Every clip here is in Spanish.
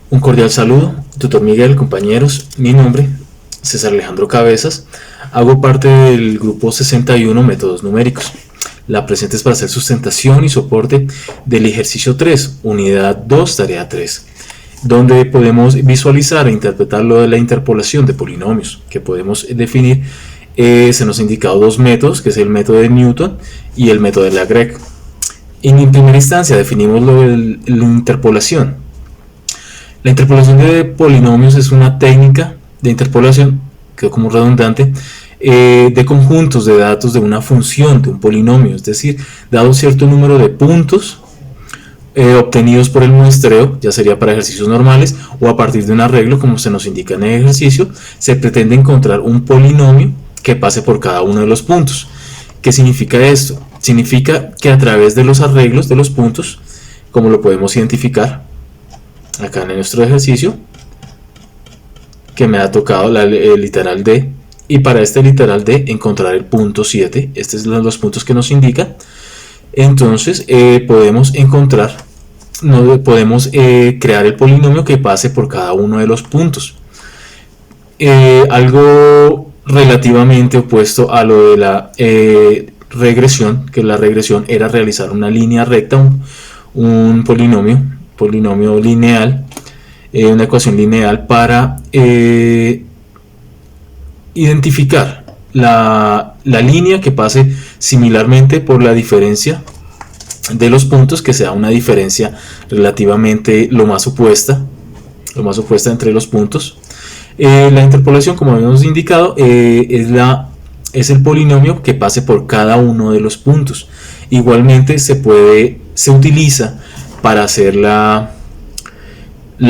Un cordial saludo, tutor Miguel, compañeros. Mi nombre, César Alejandro Cabezas. Hago parte del grupo 61 Métodos Numéricos. La presente es para hacer sustentación y soporte del ejercicio 3, unidad 2, tarea 3, donde podemos visualizar e interpretar lo de la interpolación de polinomios, que podemos definir. Se nos han indicado dos métodos, que es el método de Newton y el método de Lagrange. En primera instancia definimos lo de la interpolación. La interpolación de polinomios es una técnica de interpolación, quedó como redundante, de conjuntos de datos de una función, de un polinomio, es decir, dado cierto número de puntos obtenidos por el muestreo, ya sería para ejercicios normales o a partir de un arreglo como se nos indica en el ejercicio, se pretende encontrar un polinomio que pase por cada uno de los puntos. ¿Qué significa esto? Significa que a través de los arreglos de los puntos, como lo podemos identificar acá en nuestro ejercicio, que me ha tocado el literal D, y para este literal D encontrar el punto 7, estos son los puntos que nos indican. Entonces podemos encontrar, podemos crear el polinomio que pase por cada uno de los puntos. Algo relativamente opuesto a lo de la regresión, que la regresión era realizar una línea recta, un polinomio lineal, una ecuación lineal para identificar la línea que pase similarmente por la diferencia de los puntos, que sea una diferencia relativamente lo más opuesta entre los puntos. La interpolación, como habíamos indicado, es el polinomio que pase por cada uno de los puntos. Igualmente se utiliza para hacer la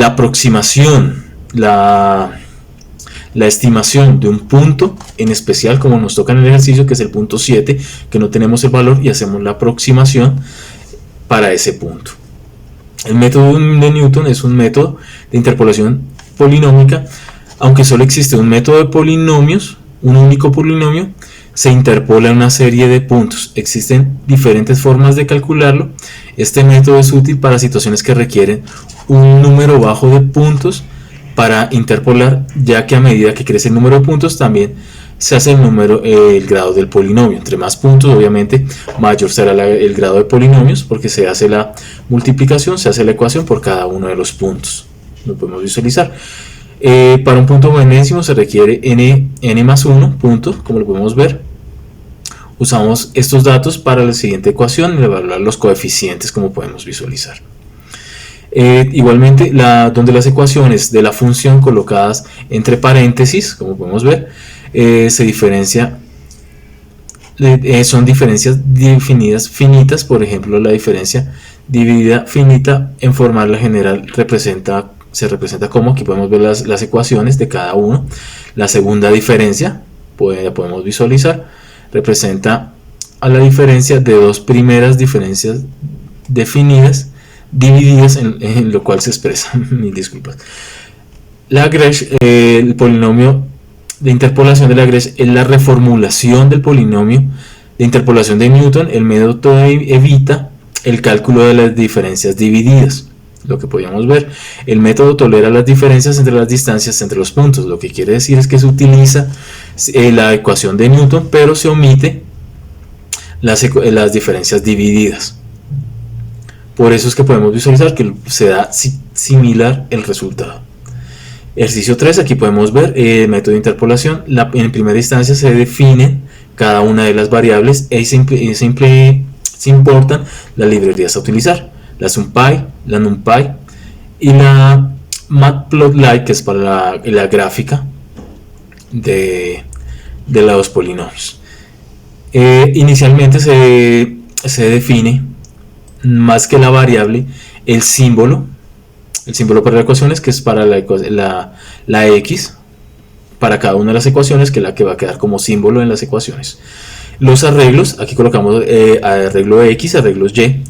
aproximación, la estimación de un punto en especial, como nos toca en el ejercicio, que es el punto 7, que no tenemos el valor, y hacemos la aproximación para ese punto. El método de Newton es un método de interpolación polinómica. Aunque solo existe un método de polinomios, un único polinomio, se interpola una serie de puntos. Existen diferentes formas de calcularlo. Este método es útil para situaciones que requieren un número bajo de puntos para interpolar, ya que a medida que crece el número de puntos también se hace el grado del polinomio. Entre más puntos, obviamente, mayor será el grado de polinomios, porque se hace la multiplicación, se hace la ecuación por cada uno de los puntos. Lo podemos visualizar. Para un punto enésimo se requiere n más 1 punto, como lo podemos ver. Usamos estos datos para la siguiente ecuación y evaluar los coeficientes, como podemos visualizar. Igualmente, donde las ecuaciones de la función colocadas entre paréntesis, como podemos ver, son diferencias definidas finitas. Por ejemplo, la diferencia dividida finita en forma general se representa como, aquí podemos ver las ecuaciones de cada uno. La segunda diferencia, ya podemos visualizar, representa a la diferencia de dos primeras diferencias definidas divididas, en lo cual se expresa, mil disculpas. Lagrange, el polinomio de interpolación de Lagrange es la reformulación del polinomio de interpolación de Newton. El método evita el cálculo de las diferencias divididas. Lo que podíamos ver, el método tolera las diferencias entre las distancias entre los puntos. Lo que quiere decir es que se utiliza la ecuación de Newton, pero se omite las diferencias divididas. Por eso es que podemos visualizar que se da similar el resultado. Ejercicio 3, aquí podemos ver el método de interpolación. En primera instancia se definen cada una de las variables y se importan las librerías a utilizar: la SumPy, la NumPy y la Matplotlib, que es para la gráfica de los polinomios. Inicialmente se define, más que la variable, el símbolo para las ecuaciones, que es para la X, para cada una de las ecuaciones, que es la que va a quedar como símbolo en las ecuaciones. Los arreglos, aquí colocamos arreglo X, arreglos Y.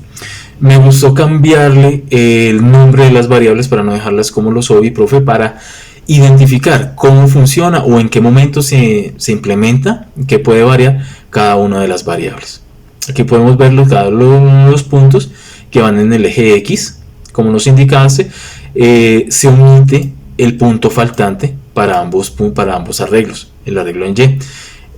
Me gustó cambiarle el nombre de las variables para no dejarlas como lo soy, profe, para identificar cómo funciona o en qué momento se implementa, qué puede variar cada una de las variables. Aquí podemos ver cada uno de los puntos que van en el eje X, Como nos indicaste, se omite el punto faltante para ambos arreglos, el arreglo en Y.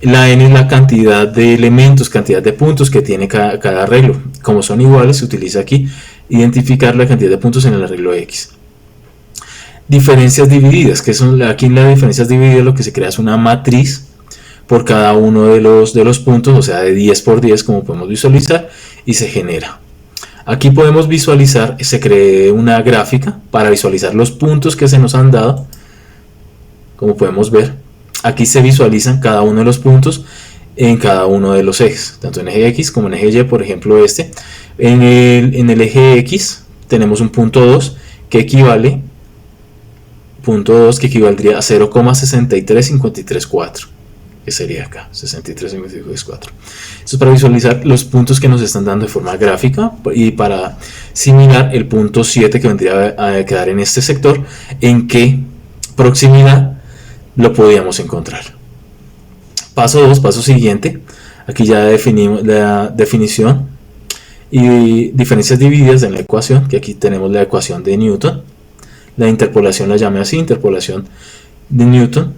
La n es la cantidad de elementos, cantidad de puntos que tiene cada arreglo. Como son iguales, se utiliza aquí identificar la cantidad de puntos en el arreglo X. Diferencias divididas, que son aquí en las diferencias divididas lo que se crea es una matriz por cada uno de los puntos, o sea de 10 por 10 como podemos visualizar, y se genera. Aquí podemos visualizar, se cree una gráfica para visualizar los puntos que se nos han dado. Como podemos ver, aquí se visualizan cada uno de los puntos en cada uno de los ejes, tanto en eje X como en eje Y. Por ejemplo, en el eje X tenemos un punto 2 que equivale a 0,63534, que sería acá 63,534. Esto es para visualizar los puntos que nos están dando de forma gráfica y para similar el punto 7 que vendría a quedar en este sector, en qué proximidad lo podíamos encontrar. Paso 2, paso siguiente. Aquí ya definimos la definición y diferencias divididas en la ecuación, que aquí tenemos la ecuación de Newton. La interpolación la llamé así, interpolación de Newton,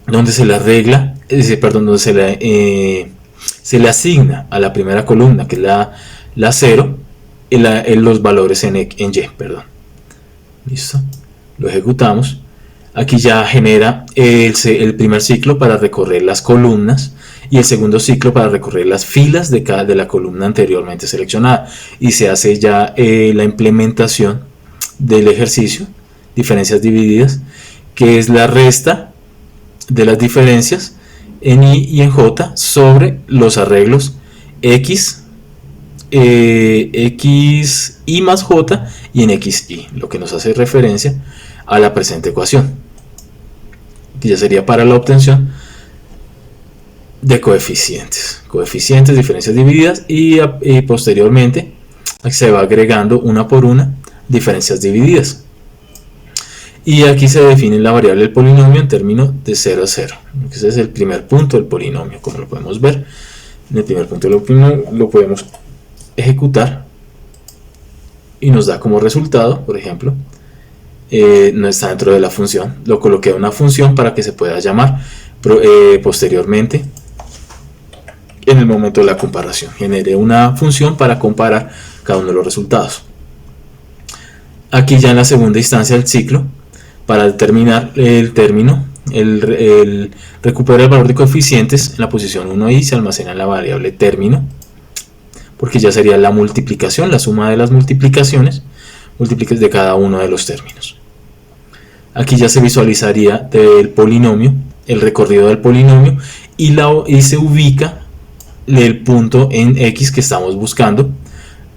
donde se le arregla, donde se le asigna a la primera columna, que es la 0, los valores en Y. Listo, lo ejecutamos. Aquí ya genera el primer ciclo para recorrer las columnas y el segundo ciclo para recorrer las filas de la columna anteriormente seleccionada, y se hace ya la implementación del ejercicio, diferencias divididas, que es la resta de las diferencias en Y y en J sobre los arreglos X, XY más J y en XY, lo que nos hace referencia a la presente ecuación, que ya sería para la obtención de coeficientes, diferencias divididas, y posteriormente se va agregando una por una diferencias divididas. Y aquí se define la variable del polinomio en términos de 0 a 0. Ese es el primer punto del polinomio, como lo podemos ver. En el primer punto del polinomio lo podemos ejecutar y nos da como resultado, por ejemplo, no está dentro de la función. Lo coloqué en una función para que se pueda llamar posteriormente en el momento de la comparación. Generé una función para comparar cada uno de los resultados. Aquí ya en la segunda instancia del ciclo, para determinar el término, recupera el valor de coeficientes en la posición 1 y se almacena en la variable término, porque ya sería la multiplicación, la suma de las multiplicaciones de cada uno de los términos. Aquí ya se visualizaría del polinomio, el recorrido del polinomio, y se ubica el punto en X que estamos buscando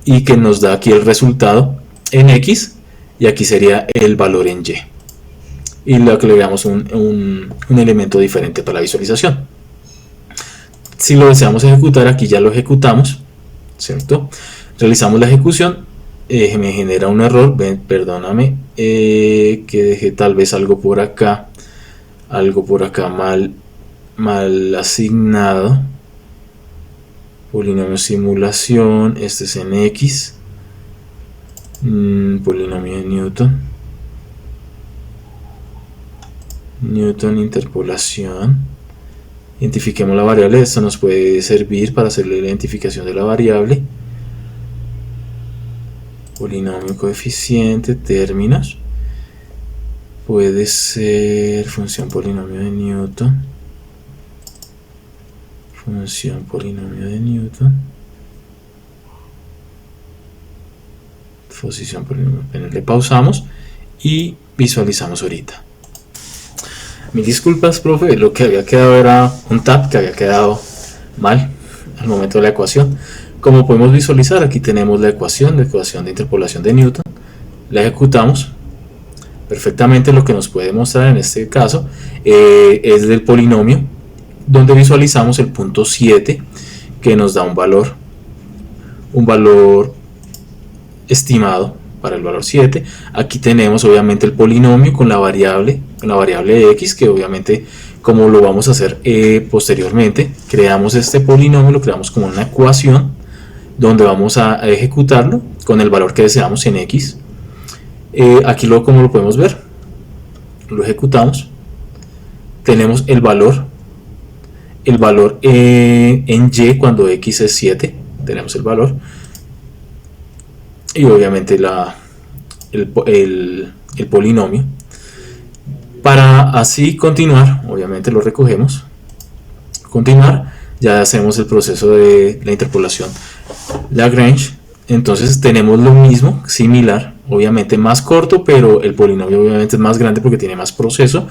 y que nos da aquí el resultado en X, y aquí sería el valor en Y, y le agregamos un elemento diferente para la visualización. Si lo deseamos ejecutar, aquí ya lo ejecutamos, ¿cierto? Realizamos la ejecución. Me genera un error, perdóname, que dejé tal vez algo por acá mal asignado. Polinomio simulación, este es en X, polinomio de Newton, interpolación. Identifiquemos la variable. Esto nos puede servir para hacer la identificación de la variable. Polinomio, coeficiente, términos. Puede ser función polinomio de Newton. Función polinomio de Newton. Posición polinomio. Le pausamos y visualizamos ahorita. Mil disculpas, profe, lo que había quedado era un tab que había quedado mal al momento de la ecuación. Como podemos visualizar, aquí tenemos la ecuación de interpolación de Newton. La ejecutamos perfectamente. Lo que nos puede mostrar en este caso es del polinomio, donde visualizamos el punto 7, que nos da un valor estimado para el valor 7. Aquí tenemos obviamente el polinomio con la variable de X, que obviamente, como lo vamos a hacer posteriormente, creamos este polinomio, lo creamos como una ecuación donde vamos a ejecutarlo con el valor que deseamos en X, Aquí como lo podemos ver, lo ejecutamos, tenemos el valor en Y cuando X es 7, tenemos el valor, y obviamente el polinomio. Para así continuar, obviamente lo recogemos, continuar, ya hacemos el proceso de la interpolación Lagrange. Entonces tenemos lo mismo, similar, obviamente más corto, pero el polinomio obviamente es más grande porque tiene más proceso,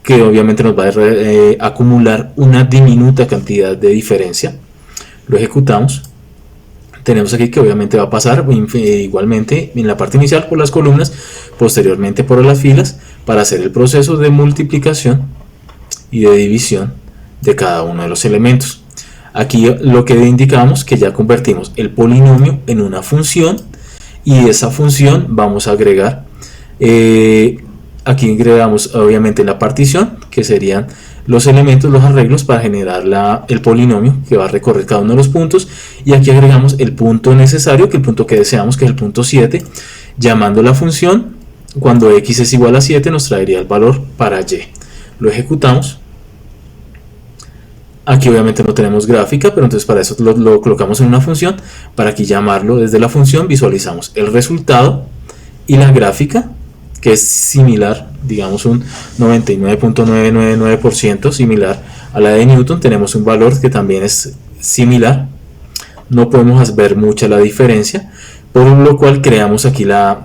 que obviamente nos va a acumular una diminuta cantidad de diferencia. Lo ejecutamos. Tenemos aquí que obviamente va a pasar igualmente en la parte inicial por las columnas, posteriormente por las filas, para hacer el proceso de multiplicación y de división de cada uno de los elementos. Aquí lo que indicamos que ya convertimos el polinomio en una función, y esa función vamos a agregar, aquí agregamos obviamente la partición, que serían los elementos, los arreglos para generar el polinomio que va a recorrer cada uno de los puntos, y aquí agregamos el punto necesario, que el punto que deseamos, que es el punto 7, llamando la función. Cuando x es igual a 7 nos traería el valor para y. Lo ejecutamos. Aquí obviamente no tenemos gráfica, pero entonces para eso lo colocamos en una función. Para aquí llamarlo desde la función, visualizamos el resultado y la gráfica, que es similar, digamos un 99.999% similar a la de Newton. Tenemos un valor que también es similar, no podemos ver mucha la diferencia, por lo cual creamos aquí la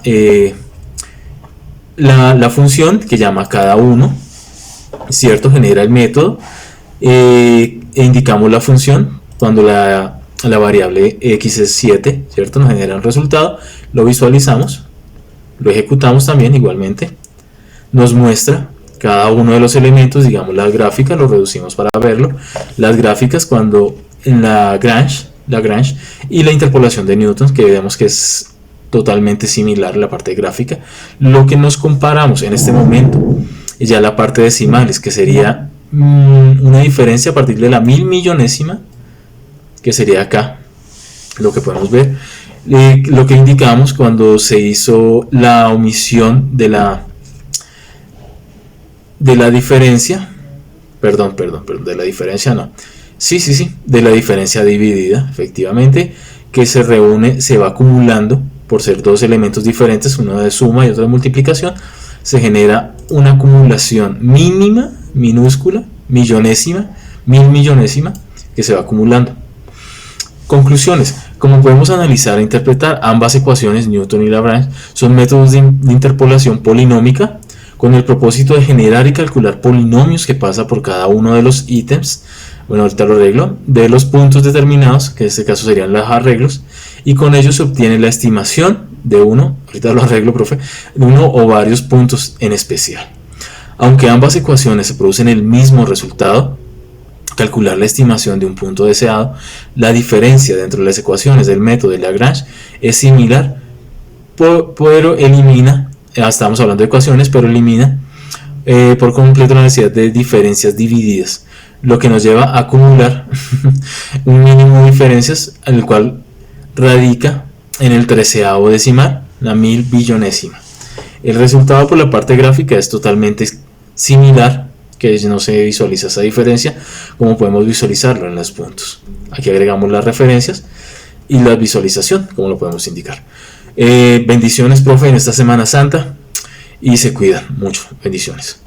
función que llama cada uno, ¿cierto? Genera el método, e indicamos la función cuando la variable x es 7, ¿cierto? Nos genera un resultado, lo visualizamos, lo ejecutamos también igualmente, nos muestra cada uno de los elementos, digamos la gráfica, lo reducimos para verlo, las gráficas cuando en Lagrange y la interpolación de Newton, que vemos que es totalmente similar la parte gráfica. Lo que nos comparamos en este momento es ya la parte decimales, que sería una diferencia a partir de la 1000.000.000ésima, que sería acá lo que podemos ver, lo que indicamos cuando se hizo la omisión de la diferencia, perdón, de la diferencia no, de la diferencia dividida, efectivamente, que se reúne, se va acumulando por ser dos elementos diferentes, uno de suma y otro de multiplicación. Se genera una acumulación mínima, minúscula, millonésima, 1000.000.000ésima, que se va acumulando. Conclusiones. Como podemos analizar e interpretar, ambas ecuaciones, Newton y Lagrange, son métodos de interpolación polinómica con el propósito de generar y calcular polinomios que pasa por cada uno de los ítems, bueno, ahorita lo arreglo, de los puntos determinados, que en este caso serían los arreglos, y con ello se obtiene la estimación de uno, ahorita lo arreglo, profe, de uno o varios puntos en especial. Aunque ambas ecuaciones se producen el mismo resultado, calcular la estimación de un punto deseado, la diferencia dentro de las ecuaciones del método de Lagrange es similar, pero elimina, estamos hablando de ecuaciones, pero elimina por completo la necesidad de diferencias divididas, lo que nos lleva a acumular un mínimo de diferencias, el cual radica en el 13avo decimal, la 1000.000.000ésima. El resultado por la parte gráfica es totalmente similar, que no se visualiza esa diferencia como podemos visualizarlo en los puntos. Aquí agregamos las referencias y la visualización, como lo podemos indicar. Bendiciones, profe, en esta Semana Santa, y se cuidan mucho. Bendiciones.